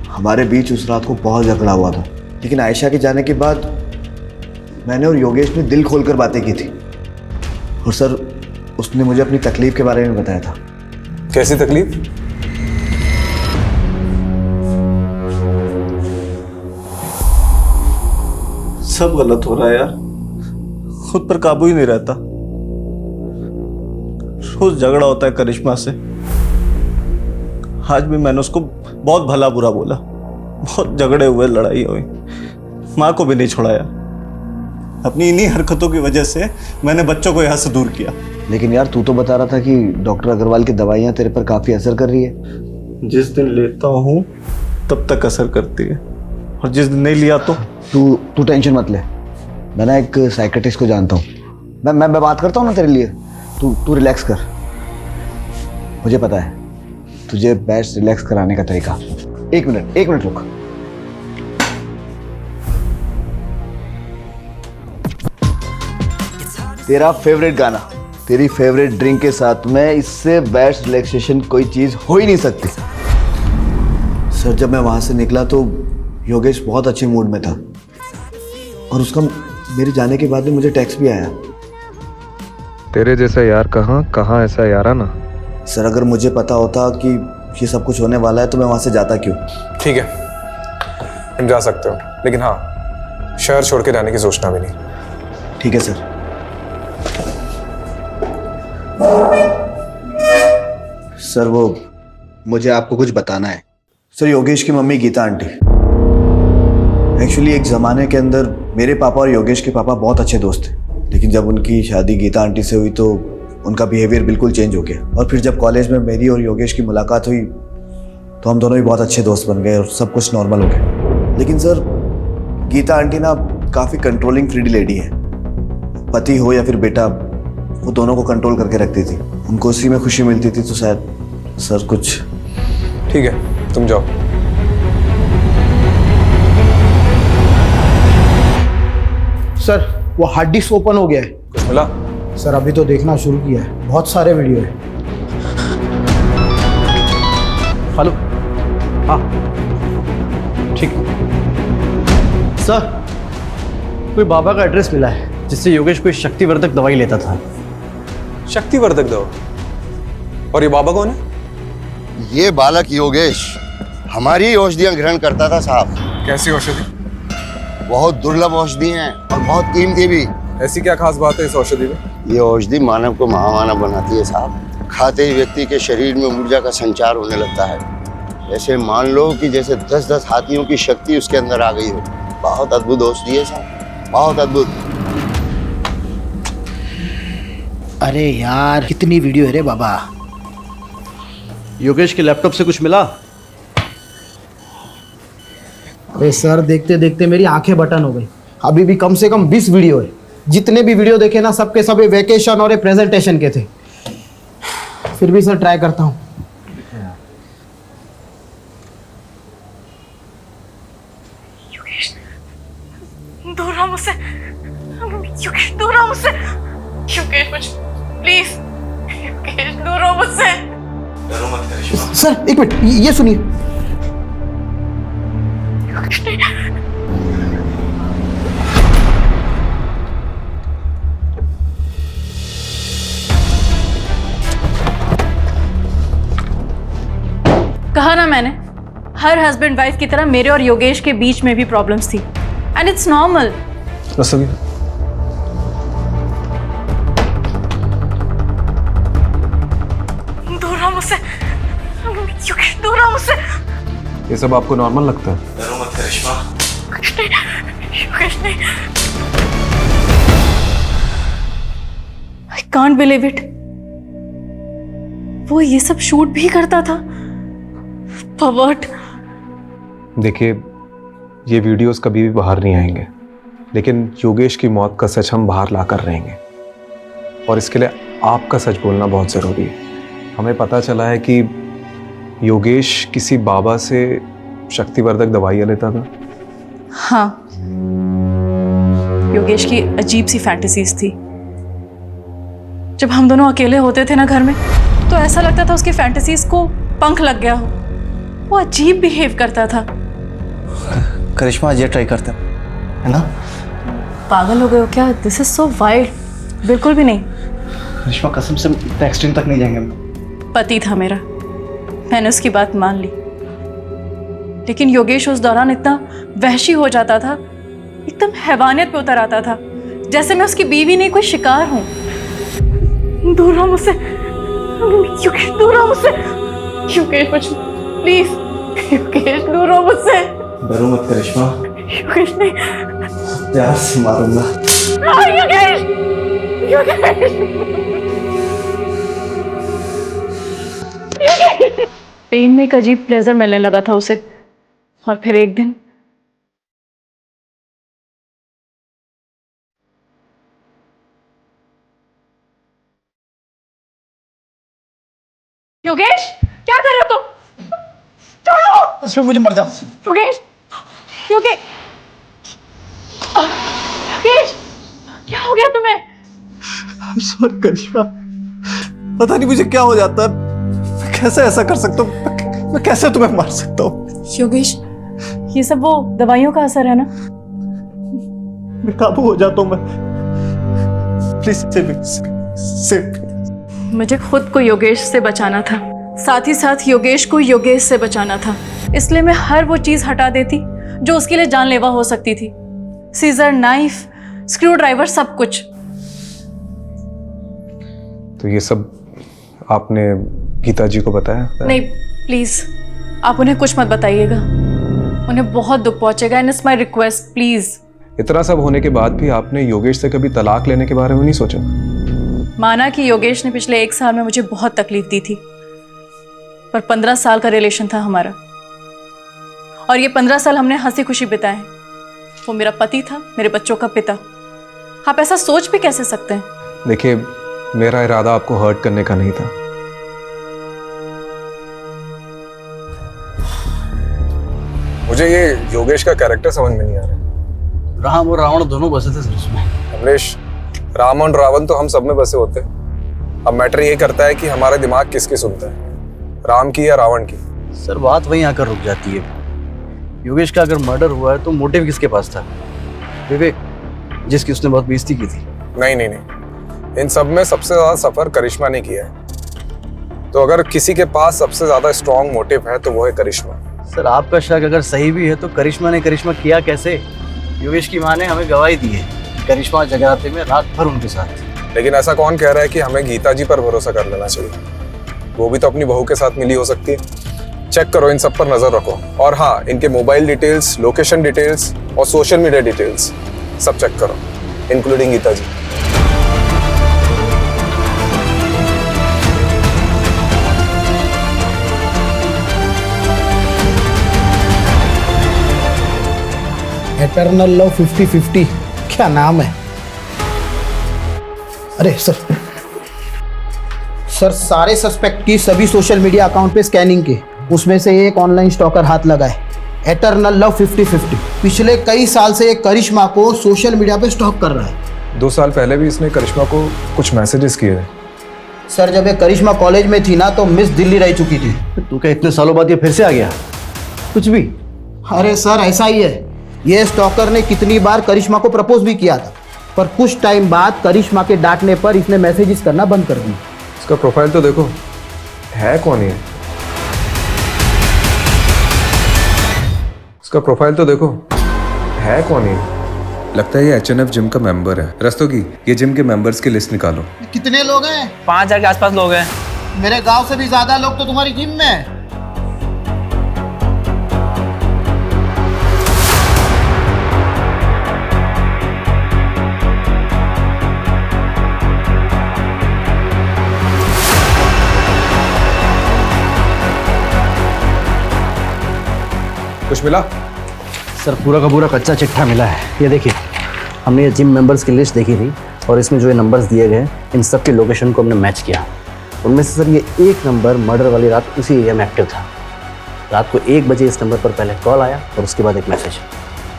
हमारे बीच उस रात को बहुत झगड़ा हुआ था, लेकिन आयशा के जाने के बाद मैंने और योगेश ने दिल खोलकर बातें की थी। और सर, उसने मुझे अपनी तकलीफ के बारे में बताया था। कैसी तकलीफ? सब गलत हो रहा है यार, खुद पर काबू ही नहीं रहता। रोज झगड़ा होता है करिश्मा से। आज भी मैंने उसको बहुत भला बुरा बोला, बहुत झगड़े हुए, लड़ाई हुई, माँ को भी नहीं छोड़ा यार। अपनी इन्हीं हरकतों की वजह से मैंने बच्चों को यहाँ से दूर किया। लेकिन यार, तू तो बता रहा था कि डॉक्टर अग्रवाल की दवाइयाँ तेरे पर काफी असर कर रही है। जिस दिन लेता हूँ तब तक असर करती है, और जिस दिन नहीं लिया तो तू टेंशन मत ले। मैं ना एक साइकेट्रिस्ट को जानता हूँ। मैं बात करता हूँ ना तेरे लिए। तू रिलैक्स कर। मुझे पता है तुझे बेस्ट रिलैक्स कराने का तरीका। एक मिनट रुक। तेरा फेवरेट गाना, तेरी फेवरेट ड्रिंक के साथ में इससे बेस्ट रिलैक्सेशन कोई चीज हो ही नहीं सकती। सर, जब मैं वहां से निकला तो योगेश बहुत अच्छे मूड में था, और उसका मेरे जाने के बाद में मुझे टेक्स्ट भी आया। तेरे जैसा यार कहाँ ऐसा याराना। सर, अगर मुझे पता होता कि ये सब कुछ होने वाला है तो मैं वहां से जाता क्यों? ठीक है, तुम जा सकते हो, लेकिन हाँ, शहर छोड़ के जाने की सोचना भी नहीं। ठीक है सर। सर, वो मुझे आपको कुछ बताना है। सर, योगेश की मम्मी गीता आंटी, एक्चुअली एक ज़माने के अंदर मेरे पापा और योगेश के पापा बहुत अच्छे दोस्त थे, लेकिन जब उनकी शादी गीता आंटी से हुई तो उनका बिहेवियर बिल्कुल चेंज हो गया। और फिर जब कॉलेज में मेरी और योगेश की मुलाकात हुई तो हम दोनों भी बहुत अच्छे दोस्त बन गए और सब कुछ नॉर्मल हो गया। लेकिन सर, गीता आंटी ना काफ़ी कंट्रोलिंग फ्रीडी लेडी है। पति हो या फिर बेटा, वो दोनों को कंट्रोल करके रखती थी। उनको उसी में खुशी मिलती थी, तो शायद सर कुछ। ठीक है, तुम जाओ। सर, वो हार्ड डिस्क ओपन हो गया है। कुछ मिला? सर, अभी तो देखना शुरू किया है, बहुत सारे वीडियो है। हेलो, हाँ ठीक। सर, कोई बाबा का एड्रेस मिला है जिससे योगेश कोई शक्तिवर्धक दवाई लेता था। शक्तिवर्धक दवा? और ये बाबा कौन है? ये बालक योगेश हमारी औषधियां ग्रहण करता था साहब। कैसी औषधि? बहुत दुर्लभ औषधि हैं और बहुत कीमती भी। ऐसी क्या खास बात है इस औषधि में? ये औषधि मानव को महामानव बनाती है साहब। खाते ही व्यक्ति के शरीर में ऊर्जा का संचार होने लगता है। ऐसे मान लो कि जैसे 10-10 हाथियों की शक्ति उसके अंदर आ गई हो। बहुत अद्भुत औषधि है साहब, बहुत अद्भुत। अरे यार, कितनी वीडियो है रे बाबा। योगेश के लैपटॉप से कुछ मिला? अरे सर, देखते देखते मेरी आंखें बटन हो गई। अभी भी कम से कम 20 वीडियो है। जितने भी वीडियो देखे ना, सबके सब वेकेशन और प्रेजेंटेशन के थे। फिर भी सर ट्राई करता हूँ। दूर रहो मुझसे, योगेश दूर रहो मुझसे। योगेश मुझ प्लीज, योगेश दूर रहो मुझसे। सर एक मिनट, ये सुनिए। कहा ना मैंने, हर हस्बैंड वाइफ की तरह मेरे और योगेश के बीच में भी प्रॉब्लम्स थी, एंड इट्स नॉर्मल। दूर रहो मुझसे, योगेश दूर रहो मुझसे। ये सब आपको नॉर्मल लगता है? डरो मत करिश्मा। योगेश नहीं। आई कांट बिलीव इट, वो ये सब शूट भी करता था। परवर्ट। देखिए, ये वीडियोस कभी भी बाहर नहीं आएंगे, लेकिन योगेश की मौत का सच हम बाहर ला कर रहेंगे, और इसके लिए आपका सच बोलना बहुत ज़रूरी है। हमें पता चला है कि योगेश किसी बाबा से शक्तिवर्धक दवाइयाँ लेता था। हाँ, योगेश की अजीब सी फैंटेसीज थी। जब हम दोनों अकेले होते थे ना घर में, तो ऐसा लगता था उसकी फैंटेसीज को पंख लग गया हो। वो अजीब बिहेव करता था। करिश्मा आज ये ट्राई करते हैं, है ना? पागल हो गए हो क्या? This is so wild. बिल्कुल भी नहीं। करिश्मा कसम से इतना एक्सट्रीम तक नहीं जाएंगे हम। पति था मेरा, मैंने उसकी बात मान ली, लेकिन योगेश उस दौरान इतना वहशी हो जाता था, एकदम हैवानियत पे उतर आता था, जैसे मैं उसकी बीवी नहीं कोई शिकार हूं। दूर रहो मुझसे योगेश, दूर रहो मुझसे योगेश, मुझे प्लीज योगेश, दूर रहो मुझसे। डरो मत करिश्मा, योगेश नहीं, प्यार से मारूंगा। योगेश, योगेश, पेन में एक अजीब प्लेजर मिलने लगा था उसे, और फिर एक दिन योगेश, क्या कर रहे हो तुम? छोड़ो। उसमें मुझे मर जाओ। योगेश, योगेश, योगेश, क्या हो गया तुम्हें? सॉरी करिश्मा, पता नहीं मुझे क्या हो जाता है। मैं कैसे ऐसा कर सकता हूँ? मैं कैसे तुम्हें मार सकता हूँ? योगेश, ये सब वो दवाइयों का असर है ना? मैं काबू हो जाता हूँ मैं। Please save. मुझे खुद को योगेश से बचाना था, साथ ही साथ योगेश को योगेश से बचाना था। इसलिए मैं हर वो चीज हटा देती जो उसके लिए जानलेवा हो सकती थी। सीजर, नाइफ, स्क्रू ड्राइवर, सब कुछ। तो ये सब आपने गीता जी को बताया? नहीं, प्लीज आप उन्हें कुछ मत बताइएगा, उन्हें बहुत दुख पहुंचेगा। And it's my request, please. इतना सब होने के बाद भी आपने योगेश से कभी तलाक लेने के बारे में नहीं सोचा? माना कि योगेश ने पिछले 1 साल में मुझे बहुत तकलीफ दी थी, पर 15 साल का रिलेशन था हमारा, और ये 15 साल हमने हंसी खुशी बिताए। वो मेरा पति था, मेरे बच्चों का पिता। आप ऐसा सोच भी कैसे सकते हैं? देखिए, मेरा इरादा आपको हर्ट करने का नहीं था। मुझे ये योगेश का कैरेक्टर समझ में नहीं आ रहा। राम और रावण दोनों बसे थे सर उसमें। कमलेश, राम और रावण तो हम सब में बसे होते हैं। अब मैटर ये करता है कि हमारा दिमाग किसकी सुनता है, राम की या रावण की। सर बात वहीं आकर रुक जाती है। योगेश का अगर मर्डर हुआ है तो मोटिव किसके पास था? विवेक, जिसकी उसने बहुत बेइज्जती की थी। नहीं नहीं नहीं, इन सब में सबसे ज्यादा सफर करिश्मा ने किया है। तो अगर किसी के पास सबसे ज्यादा स्ट्रॉन्ग मोटिव है तो वो है करिश्मा। सर आपका शक अगर सही भी है तो करिश्मा ने करिश्मा किया कैसे? योगेश की माँ ने हमें गवाही दी है, करिश्मा जगराते में रात भर उनके साथ। लेकिन ऐसा कौन कह रहा है कि हमें गीता जी पर भरोसा कर लेना चाहिए? वो भी तो अपनी बहू के साथ मिली हो सकती है। चेक करो, इन सब पर नजर रखो। और हाँ, इनके मोबाइल डिटेल्स, लोकेशन डिटेल्स और सोशल मीडिया डिटेल्स सब चेक करो, इंक्लूडिंग गीता जी। एटर्नल लव 50-50 क्या नाम है? अरे सर सारे सस्पेक्ट की सभी सोशल मीडिया अकाउंट पे स्कैनिंग की, उसमें से एक ऑनलाइन स्टॉकर हाथ लगा है। एटर्नल लव 50-50 पिछले कई साल से एक करिश्मा को सोशल मीडिया पे स्टॉक कर रहा है। 2 साल पहले भी इसने करिश्मा को कुछ मैसेजेस किए थे। सर जब ये करिश्मा कॉलेज में थी ना तो मिस दिल्ली रह चुकी थी। तू क्या इतने सालों बाद ये फिर से आ गया? कुछ भी? अरे सर ऐसा ही है, ये स्टॉकर ने कितनी बार करिश्मा को प्रपोज भी किया था, पर कुछ टाइम बाद करिश्मा के डांटने पर इसने मैसेजेस करना बंद कर दी। इसका प्रोफाइल तो देखो, है कौन ये? इसका प्रोफाइल तो देखो, है कौन ये? लगता है ये HNF जिम का मेंबर है। रस्तोगी, ये जिम के मेंबर्स की लिस्ट निकालो। कितने लोग हैं? 5000 के आसपास लोग हैं। मेरे गांव से भी ज्यादा लोग तो तुम्हारी जिम में हैं। कुछ मिला? सर पूरा का पूरा कच्चा चिट्ठा मिला है। ये देखिए, हमने ये जिम मेंबर्स की लिस्ट देखी थी और इसमें जो ये नंबर्स दिए गए इन सब के लोकेशन को हमने मैच किया। उनमें से सर ये एक नंबर मर्डर वाली रात उसी एरिया में एक्टिव था। रात को 1 बजे इस नंबर पर पहले कॉल आया और उसके बाद एक मैसेज।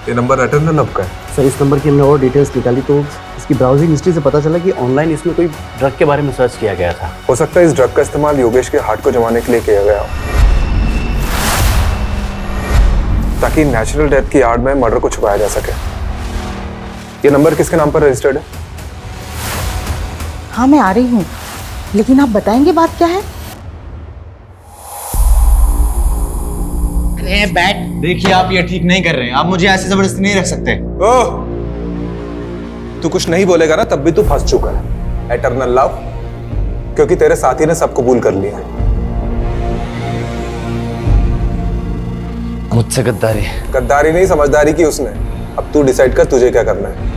ये नंबर एटर्नल लव का है? सर इस नंबर की हमने और डिटेल्स निकाली तो इसकी ब्राउजिंग हिस्ट्री से पता चला कि ऑनलाइन इसमें कोई ड्रग के बारे में सर्च किया गया था। हो सकता है इस ड्रग का इस्तेमाल योगेश के हार्ट को जमाने के लिए किया गया हो। ताकि नेचुरल डेथ की आड़ में मर्डर को छुपाया जा सके। ये नंबर किसके नाम पर रजिस्टर्ड है? हाँ मैं आ रही हूँ, लेकिन आप बताएंगे बात क्या है? अरे बैठ। देखिए आप ये ठीक नहीं कर रहे हैं, आप मुझे ऐसे जबरदस्ती नहीं रख सकते। ओह, तू कुछ नहीं बोलेगा ना तब भी तू फंस चुका है। एटर्नल लव, क्योंकि तेरे साथी ने सब कबूल कर लिया है। मुझसे गद्दारी? गद्दारी नहीं, समझदारी की उसने। अब तू डिसाइड कर तुझे क्या करना है।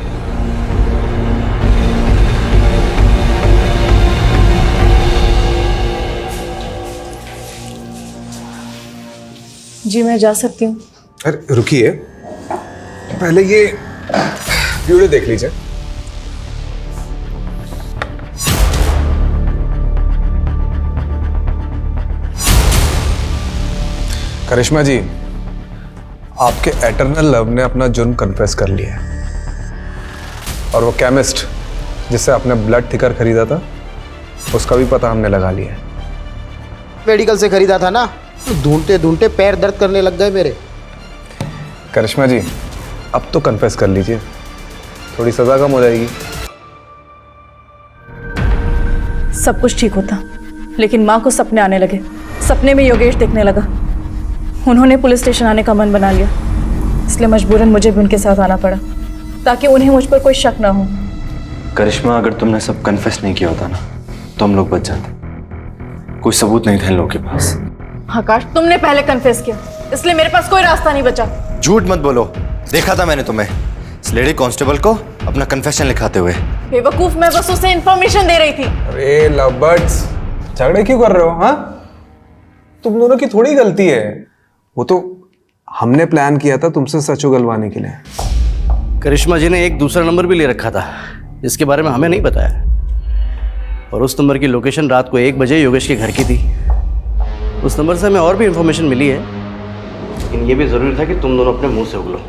जी मैं जा सकती हूँ। अरे रुकिए, पहले ये वीडियो देख लीजिए। करिश्मा जी, आपके एटर्नल लव ने अपना जुर्म कन्फेस कर लिया है। और वो केमिस्ट जिससे आपने ब्लड थिकर खरीदा था, उसका भी पता हमने लगा लिया है। मेडिकल से खरीदा था ना, तो ढूंढते ढूंढते पैर दर्द करने लग गए मेरे। करिश्मा जी, अब तो कन्फेस कर लीजिए, थोड़ी सजा कम हो जाएगी। सब कुछ ठीक होता, लेकिन माँ को सपने आने लगे। सपने में योगेश देखने लगा। उन्होंने पुलिस स्टेशन आने का मन बना लिया, इसलिए मजबूरन मुझे भी उनके साथ आना पड़ा, ताकि उन्हें मुझ पर कोई शक ना हो। करिश्मा, अगर तुमने सब कन्फेस नहीं किया होता ना, तो हम लोग बच जाते। कोई सबूत नहीं था इन लोगों के पास। आकाश, तुमने पहले कन्फेस किया, इसलिए मेरे पास कोई रास्ता नहीं बचा। झूठ मत बोलो, देखा था मैंने तुम्हें इस लेडी कांस्टेबल को अपना कन्फेशन लिखाते हुए। बेवकूफ, मैं बस उसे इंफॉर्मेशन दे रही थी। अरे लवबर्ड्स, झगड़े क्यों कर रहे हो? हाँ, तुम दोनों की थोड़ी गलती है। वो तो हमने प्लान किया था तुमसे सच उगलवाने के लिए। करिश्मा जी ने एक दूसरा नंबर भी ले रखा था, जिसके बारे में हमें नहीं बताया। और उस नंबर की लोकेशन रात को 1 बजे योगेश के घर की थी। उस नंबर से हमें और भी इंफॉर्मेशन मिली है, लेकिन ये भी जरूरी था कि तुम दोनों अपने मुंह से उगलो।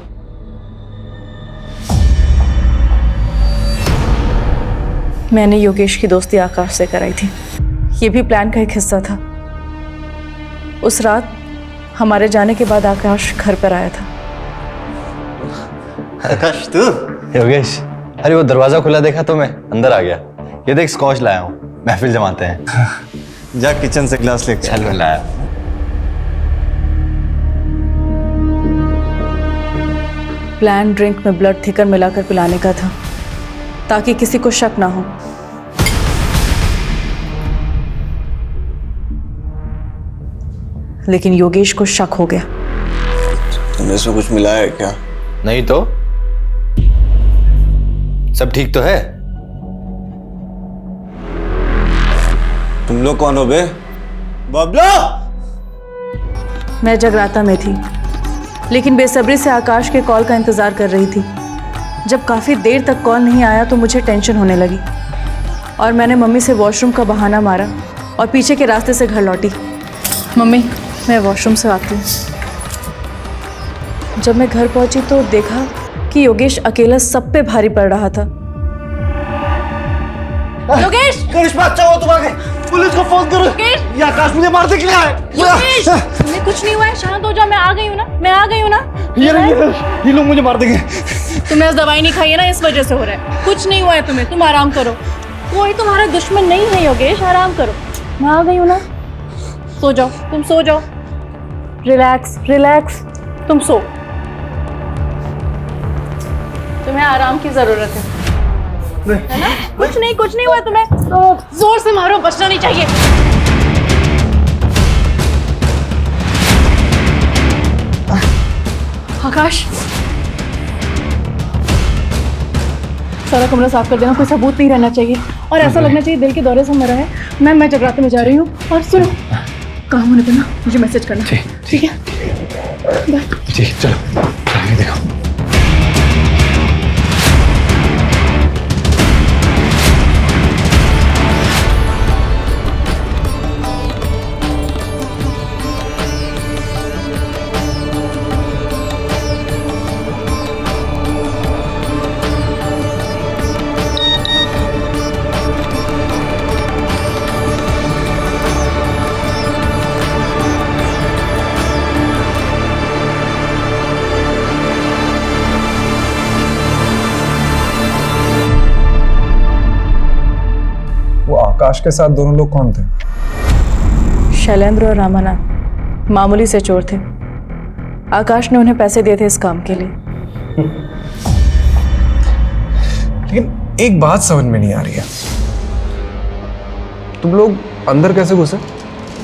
मैंने योगेश की दोस्ती आकाश से कराई थी। ये भी प्लान का एक हिस्सा था। उस रात हमारे जाने के बाद आकाश घर पर आया था। आकाश तू? योगेश, अरे वो दरवाजा खुला देखा तो मैं अंदर आ गया। ये देख स्कॉच लाया हूँ, महफिल जमाते हैं। जा किचन से ग्लास लेके चल लाया। प्लान ड्रिंक में ब्लड थिकर मिलाकर पिलाने का था, ताकि किसी को शक ना हो। लेकिन योगेश को शक हो गया। तुमने इसमें कुछ मिलाया है क्या? नहीं तो सब ठीक तो है। तुम लोग कौन हो बे? बबला! मैं जगराता में थी, लेकिन बेसब्री से आकाश के कॉल का इंतजार कर रही थी। जब काफ़ी देर तक कॉल नहीं आया तो मुझे टेंशन होने लगी, और मैंने मम्मी से वॉशरूम का बहाना मारा और पीछे के रास्ते से घर लौटी। मम्मी, मैं वॉशरूम से आती हूँ। जब मैं घर पहुंची तो देखा कि योगेश अकेला सब पे भारी पड़ रहा था। योगेश! करिश्मा, अच्छा हो तुम आ गए। पुलिस को फोन करो। योगेश! ये आकाश मुझे मारने के लिए आए। योगेश! तुम्हें कुछ नहीं हुआ है, शांत हो जाओ। मैं आ गई हूँ ना, मैं आ गई हूँ ना। ये लोग मुझे मार देंगे। तुमने दवाई नहीं खाई है ना, इस वजह से हो रहा है। कुछ नहीं हुआ है तुम्हें, तुम आराम करो। कोई तुम्हारा दुश्मन नहीं है योगेश, आराम करो। मैं आ गई हूँ ना, सो जाओ, तुम सो जाओ। रिलैक्स रिलैक्स, तुम सो। तुम्हें आराम की जरूरत है ना? कुछ नहीं हुआ तुम्हें। जोर से मारो, बचना नहीं चाहिए। आकाश, सारा कमरा साफ कर देना, कोई सबूत नहीं रहना चाहिए। और ऐसा लगना चाहिए दिल के दौरे से मरा है। मैं जगराते में जा रही हूँ। और सुनो, काम होने पर ना मुझे मैसेज करना। ठीक है? बाय। ठीक, चलो देखो। आकाश के साथ दोनों लोग कौन थे? शैलेंद्र और रामानाथ मामूली से चोर थे। आकाश ने उन्हें पैसे दिए थे इस काम के लिए। लेकिन एक बात समझ में नहीं आ रही है, तुम लोग अंदर कैसे घुसे?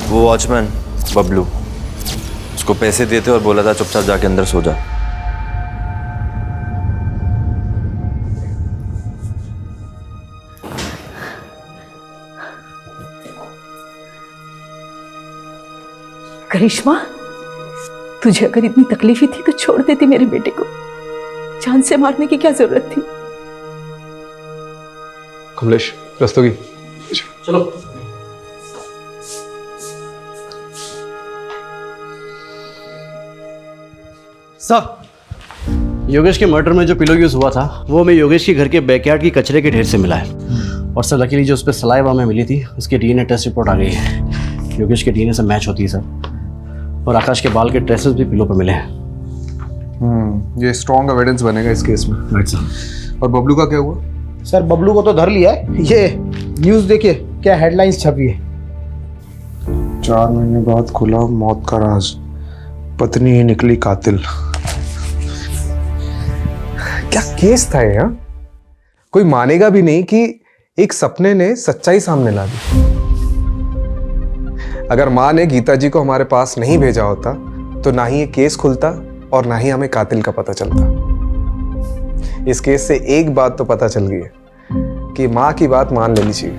वो वॉचमैन बबलू, उसको पैसे देते और बोला था चुपचाप जाके अंदर सो जा। करिश्मा, तुझे अगर इतनी तकलीफ ही थी तो छोड़ देती मेरे बेटे को। जान से मारने की क्या जरूरत थी? कमलेश, रस्तोगी चलो। सर, योगेश के मर्डर में जो पिलो यूज हुआ था वो हमें योगेश के घर के बैकयार्ड की कचरे के ढेर से मिला है। और सर लकीली जो उस पर सलाइवा में मिली थी उसकी डीएनए टेस्ट रिपोर्ट आ गई है। योगेश के डीएनए से मैच होती है सर। और आकाश के बाल के ट्रेसेस भी पिलो पर मिले हैं। ये स्ट्रॉन्ग एविडेंस बनेगा इस केस में। Right sir. और बबलू का क्या हुआ? सर बबलू को तो धर लिया है। ये न्यूज़ देखिए क्या हेडलाइंस छपी है। 4 महीने बाद खुला मौत का राज, पत्नी ही निकली कातिल। क्या केस था ये? कोई मानेगा भी नहीं कि एक सपने ने सच्चाई सामने ला दी। अगर माँ ने गीता जी को हमारे पास नहीं भेजा होता तो ना ही ये केस खुलता और ना ही हमें कातिल का पता चलता। इस केस से एक बात तो पता चल गई है कि माँ की बात मान लेनी चाहिए।